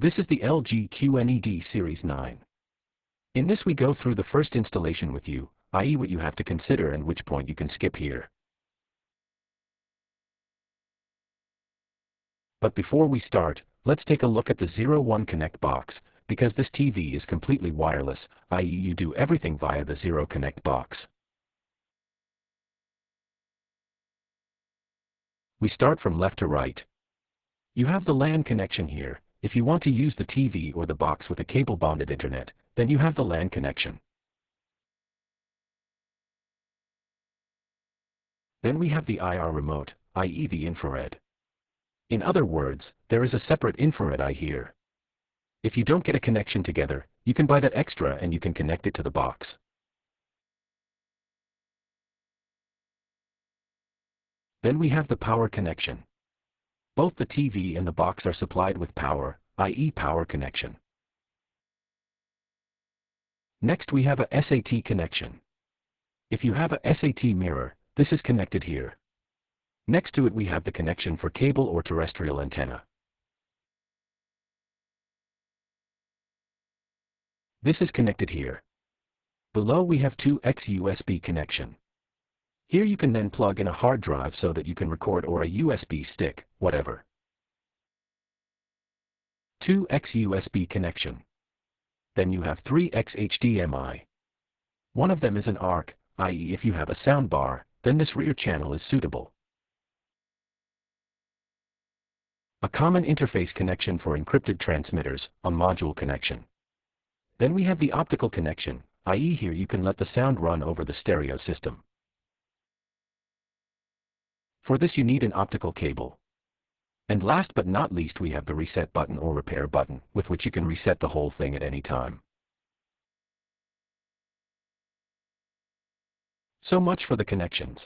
This is the LG QNED Series 9. In this we go through the first installation with you, i.e. what you have to consider and which point you can skip here. But before we start, let's take a look at the 01 Connect box, because this TV is completely wireless, i.e. you do everything via the 0 Connect box. We start from left to right. You have the LAN connection here. If you want to use the TV or the box with a cable-bonded internet, then you have the LAN connection. Then we have the IR remote, i.e. the infrared. In other words, there is a separate infrared eye here. If you don't get a connection together, you can buy that extra and you can connect it to the box. Then we have the power connection. Both the TV and the box are supplied with power, i.e. power connection. Next we have a SAT connection. If you have a SAT mirror, this is connected here. Next to it we have the connection for cable or terrestrial antenna. This is connected here. Below we have 2x USB connection. Here you can then plug in a hard drive so that you can record, or a USB stick, whatever. 2x USB connection. Then you have 3x HDMI. One of them is an ARC, i.e. if you have a soundbar, then this rear channel is suitable. A common interface connection for encrypted transmitters, a module connection. Then we have the optical connection, i.e. here you can let the sound run over the stereo system. For this you need an optical cable. And last but not least we have the reset button or repair button, with which you can reset the whole thing at any time. So much for the connections.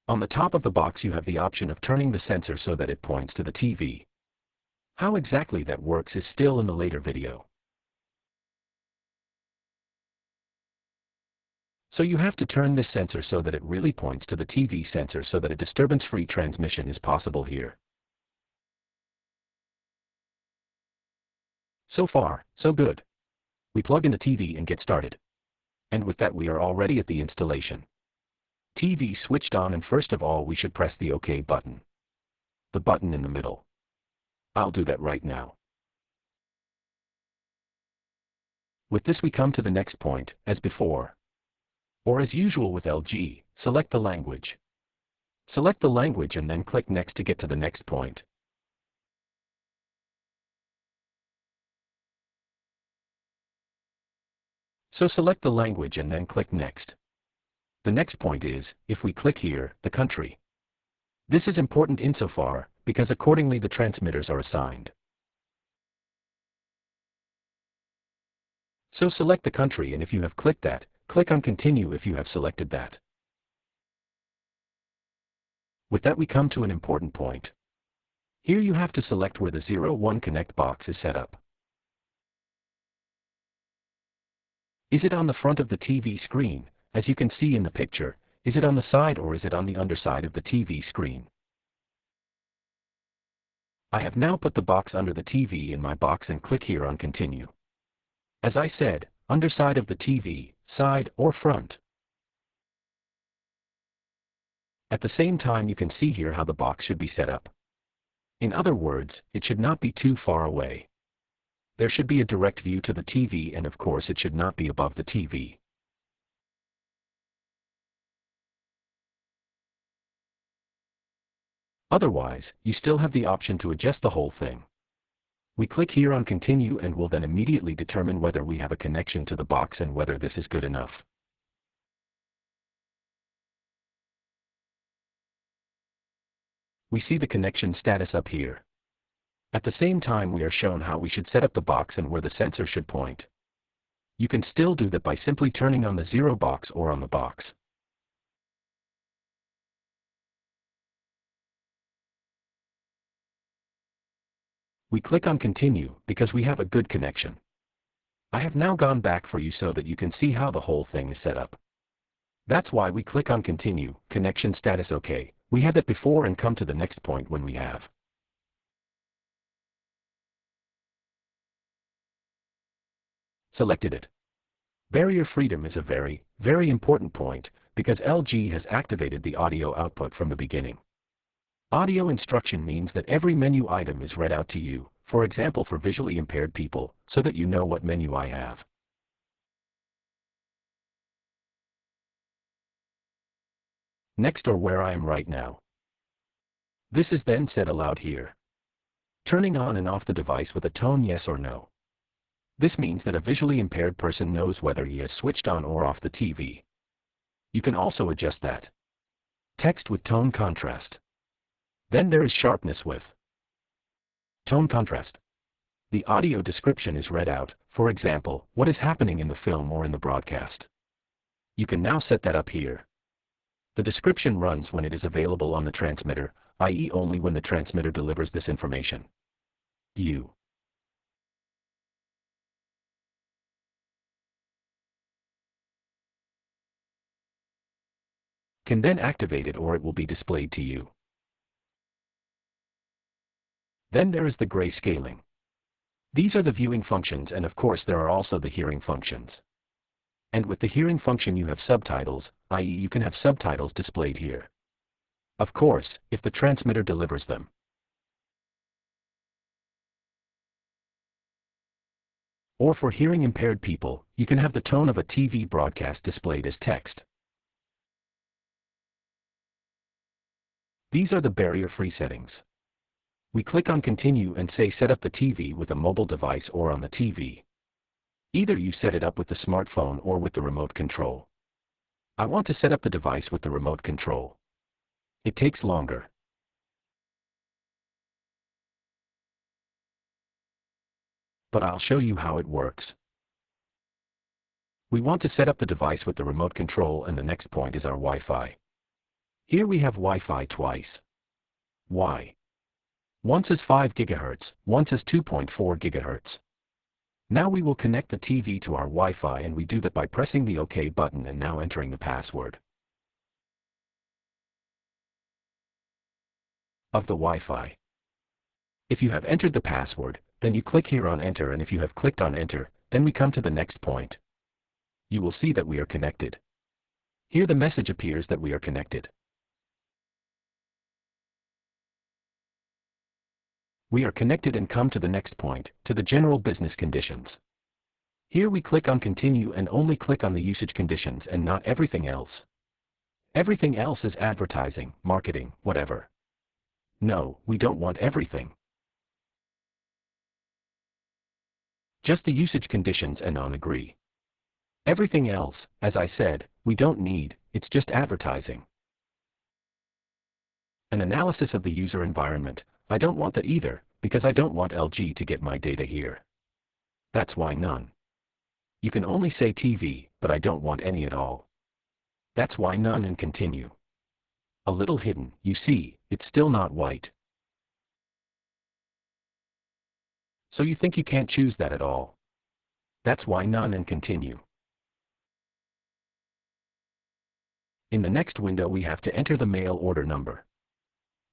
On the top of the box you have the option of turning the sensor so that it points to the TV. How exactly that works is still in the later video. So you have to turn this sensor so that it really points to the TV sensor so that a disturbance-free transmission is possible here. So far, so good. We plug in the TV and get started. And with that we are already at the installation. TV switched on, and first of all we should press the OK button. The button in the middle. I'll do that right now. With this we come to the next point, as before. Or as usual with LG, select the language. Select the language and then click Next to get to the next point. So select the language and then click Next. The next point is, if we click here, the country. This is important insofar, because accordingly the transmitters are assigned. So select the country, and if you have clicked that, click on Continue if you have selected that. With that we come to an important point. Here you have to select where the 01 Connect box is set up. Is it on the front of the TV screen, as you can see in the picture? Is it on the side, or is it on the underside of the TV screen? I have now put the box under the TV in my box and click here on Continue. As I said, underside of the TV, side or front. At the same time you can see here how the box should be set up. In other words, it should not be too far away. There should be a direct view to the TV, and of course it should not be above the TV. Otherwise, you still have the option to adjust the whole thing. We click here on Continue and will then immediately determine whether we have a connection to the box and whether this is good enough. We see the connection status up here. At the same time we are shown how we should set up the box and where the sensor should point. You can still do that by simply turning on the 0 box or on the box. We click on Continue because we have a good connection. I have now gone back for you so that you can see how the whole thing is set up. That's why we click on Continue, connection status OK. We had that before and come to the next point when we have Selected it. Barrier freedom is a very, very important point, because LG has activated the audio output from the beginning. Audio instruction means that every menu item is read out to you, for example for visually impaired people, so that you know what menu I have. Next, or where I am right now. This is then said aloud here. Turning on and off the device with a tone yes or no. This means that a visually impaired person knows whether he has switched on or off the TV. You can also adjust that. Text with tone contrast. Then there is sharpness with tone contrast. The audio description is read out, for example, what is happening in the film or in the broadcast. You can now set that up here. The description runs when it is available on the transmitter, i.e. only when the transmitter delivers this information. You can then activate it or it will be displayed to you. Then there is the grayscaling. These are the viewing functions, and of course there are also the hearing functions. And with the hearing function you have subtitles, i.e. you can have subtitles displayed here. Of course, if the transmitter delivers them. Or for hearing impaired people, you can have the tone of a TV broadcast displayed as text. These are the barrier-free settings. We click on Continue and say set up the TV with a mobile device or on the TV. Either you set it up with the smartphone or with the remote control. I want to set up the device with the remote control. It takes longer. But I'll show you how it works. We want to set up the device with the remote control, and the next point is our Wi-Fi. Here we have Wi-Fi twice. Why? Once is 5 GHz, once is 2.4 GHz. Now we will connect the TV to our Wi-Fi, and we do that by pressing the OK button and now entering the password of the Wi-Fi. If you have entered the password, then you click here on Enter, and if you have clicked on Enter, then we come to the next point. You will see that we are connected. Here the message appears that we are connected. We are connected and come to the next point, to the general business conditions. Here we click on Continue and only click on the usage conditions and not everything else. Everything else is advertising, marketing, whatever. No, we don't want everything. Just the usage conditions and on Agree. Everything else, as I said, we don't need, it's just advertising. An analysis of the user environment. I don't want that either, because I don't want LG to get my data here. That's why none. You can only say TV, but I don't want any at all. That's why none, and Continue. A little hidden, you see, it's still not white. So you think you can't choose that at all. That's why none, and Continue. In the next window we have to enter the mail order number.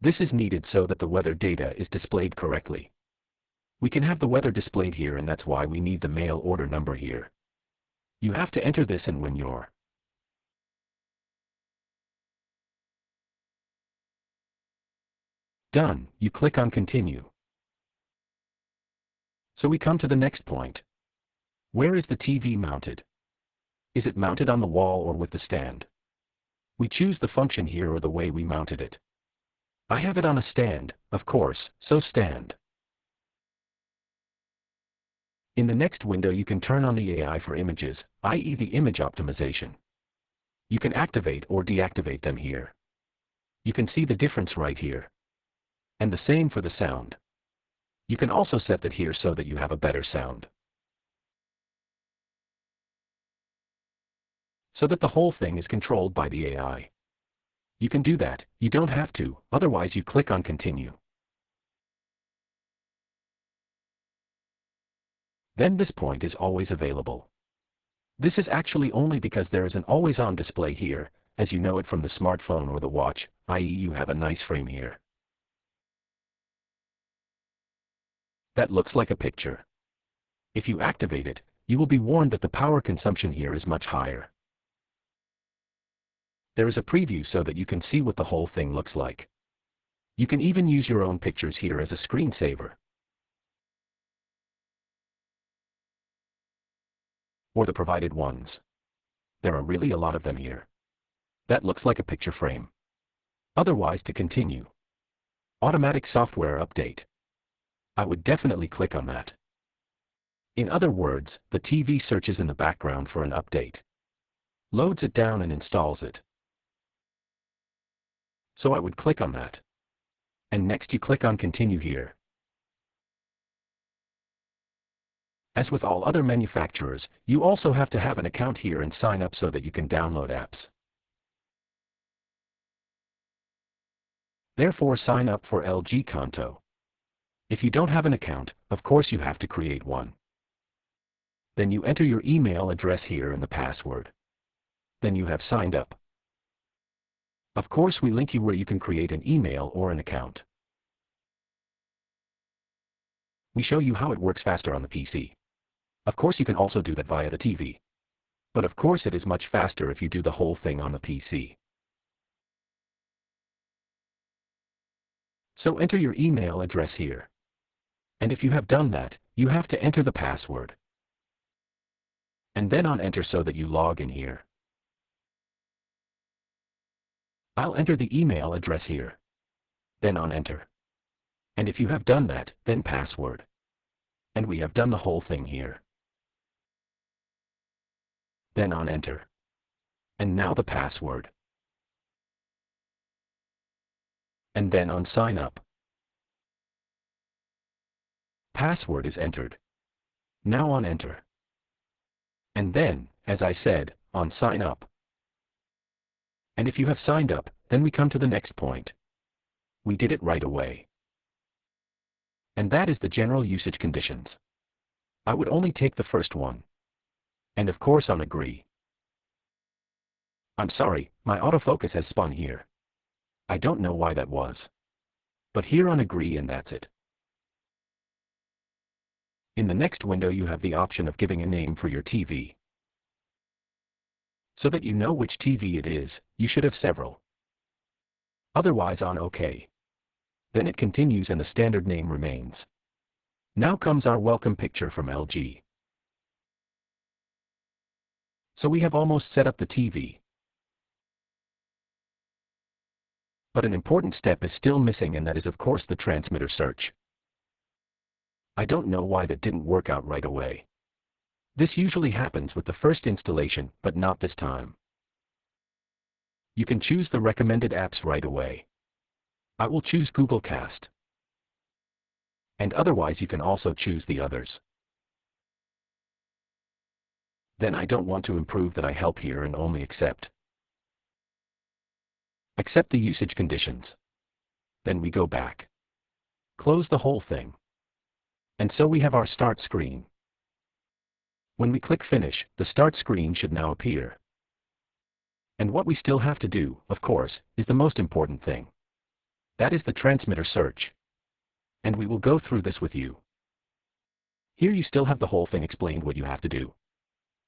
This is needed so that the weather data is displayed correctly. We can have the weather displayed here, and that's why we need the mail order number here. You have to enter this, and when you're done, you click on Continue. So we come to the next point. Where is the TV mounted? Is it mounted on the wall or with the stand? We choose the function here or the way we mounted it. I have it on a stand, of course, so stand. In the next window you can turn on the AI for images, i.e. the image optimization. You can activate or deactivate them here. You can see the difference right here. And the same for the sound. You can also set that here so that you have a better sound. So that the whole thing is controlled by the AI. You can do that, you don't have to, otherwise you click on Continue. Then this point is always available. This is actually only because there is an always-on display here, as you know it from the smartphone or the watch, i.e. you have a nice frame here. That looks like a picture. If you activate it, you will be warned that the power consumption here is much higher. There is a preview so that you can see what the whole thing looks like. You can even use your own pictures here as a screensaver. Or the provided ones. There are really a lot of them here. That looks like a picture frame. Otherwise, to continue. Automatic software update. I would definitely click on that. In other words, the TV searches in the background for an update. Loads it down and installs it. So I would click on that. And next you click on Continue here. As with all other manufacturers, you also have to have an account here and sign up so that you can download apps. Therefore, sign up for LG Konto. If you don't have an account, of course you have to create one. Then you enter your email address here and the password. Then you have signed up. Of course, we link you where you can create an email or an account. We show you how it works faster on the PC. Of course, you can also do that via the TV. But of course, it is much faster if you do the whole thing on the PC. So enter your email address here. And if you have done that, you have to enter the password. And then on Enter so that you log in here. I'll enter the email address here. Then on Enter. And if you have done that, then password. And we have done the whole thing here. Then on Enter. And now the password. And then on Sign Up. Password is entered. Now on Enter. And then, as I said, on Sign Up. And if you have signed up, then we come to the next point. We did it right away. And that is the general usage conditions. I would only take the first one. And of course on Agree. I'm sorry, my autofocus has spun here. I don't know why that was. But here on Agree and that's it. In the next window you have the option of giving a name for your TV. So that you know which TV it is, you should have several. Otherwise on OK. Then it continues and the standard name remains. Now comes our welcome picture from LG. So we have almost set up the TV. But an important step is still missing, and that is of course the transmitter search. I don't know why that didn't work out right away. This usually happens with the first installation, but not this time. You can choose the recommended apps right away. I will choose Google Cast. And otherwise you can also choose the others. Then I don't want to improve that I help here and only accept. Accept the usage conditions. Then we go back. Close the whole thing. And so we have our start screen. When we click Finish, the start screen should now appear. And what we still have to do, of course, is the most important thing. That is the transmitter search. And we will go through this with you. Here you still have the whole thing explained what you have to do.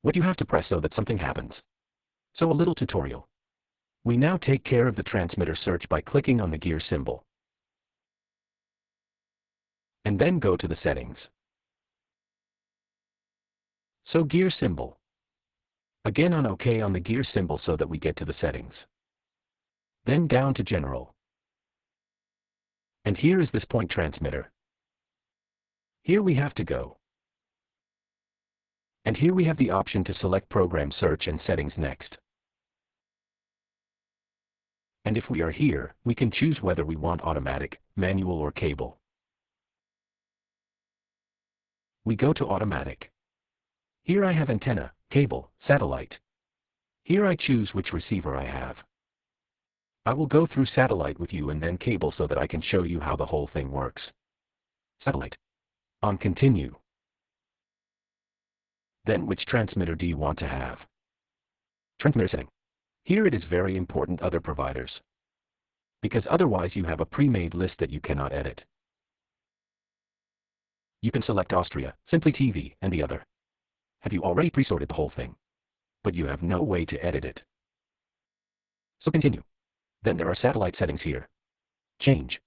What you have to press so that something happens. So a little tutorial. We now take care of the transmitter search by clicking on the gear symbol. And then go to the settings. So gear symbol. Again on OK on the gear symbol so that we get to the settings. Then down to general. And here is this point transmitter. Here we have to go. And here we have the option to select program search and settings next. And if we are here, we can choose whether we want automatic, manual or cable. We go to automatic. Here I have antenna, cable, satellite. Here I choose which receiver I have. I will go through satellite with you and then cable so that I can show you how the whole thing works. Satellite. On continue. Then which transmitter do you want to have? Transmitter setting. Here it is very important other providers. Because otherwise you have a pre-made list that you cannot edit. You can select Austria, Simply TV, and the other. Have you already pre-sorted the whole thing? But you have no way to edit it. So continue. Then there are satellite settings here. Change.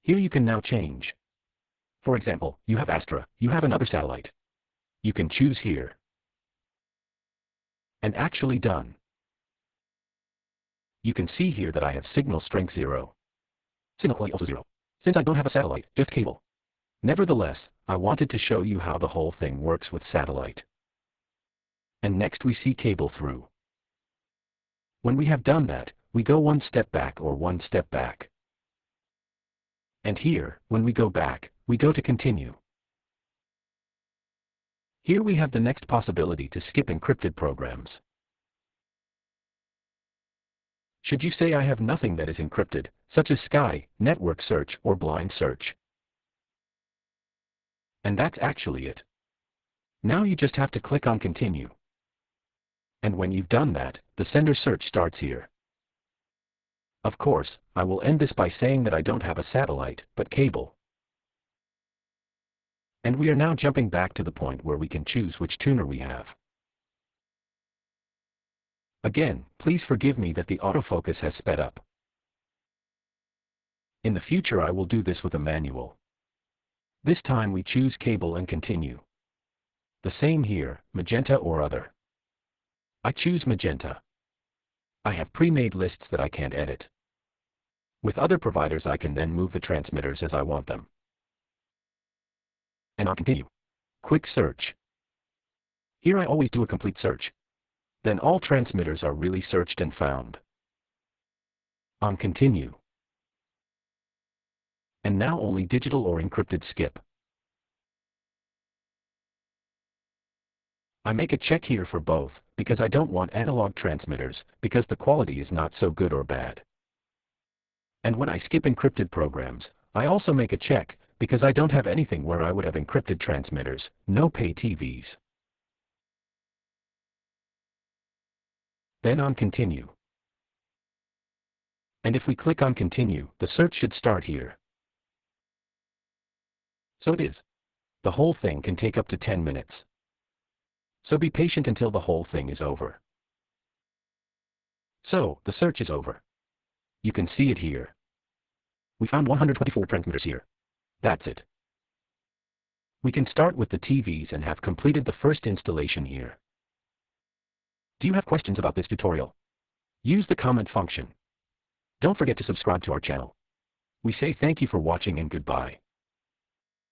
Here you can now change. For example, you have Astra, you have another satellite. You can choose here. And actually done. You can see here that I have signal strength 0. Signal quality also 0. Since I don't have a satellite, just cable. Nevertheless, I wanted to show you how the whole thing works with satellite. And next we see cable through. When we have done that, we go one step back or one step back. And here, when we go back, we go to continue. Here we have the next possibility to skip encrypted programs. Should you say I have nothing that is encrypted, such as Sky, network search, or blind search. And that's actually it. Now you just have to click on continue. And when you've done that, the sender search starts here. Of course, I will end this by saying that I don't have a satellite, but cable. And we are now jumping back to the point where we can choose which tuner we have. Again, please forgive me that the autofocus has sped up. In the future I will do this with a manual. This time we choose cable and continue. The same here, magenta or other. I choose magenta. I have pre-made lists that I can't edit. With other providers I can then move the transmitters as I want them. And I'll continue. Quick search. Here I always do a complete search. Then all transmitters are really searched and found. On continue. And now only digital or encrypted skip. I make a check here for both, because I don't want analog transmitters, because the quality is not so good or bad. And when I skip encrypted programs, I also make a check, because I don't have anything where I would have encrypted transmitters, no pay TVs. Then on continue. And if we click on continue, the search should start here. So it is. The whole thing can take up to 10 minutes. So be patient until the whole thing is over. So, the search is over. You can see it here. We found 124 transmitters here. That's it. We can start with the TVs and have completed the first installation here. Do you have questions about this tutorial? Use the comment function. Don't forget to subscribe to our channel. We say thank you for watching and goodbye.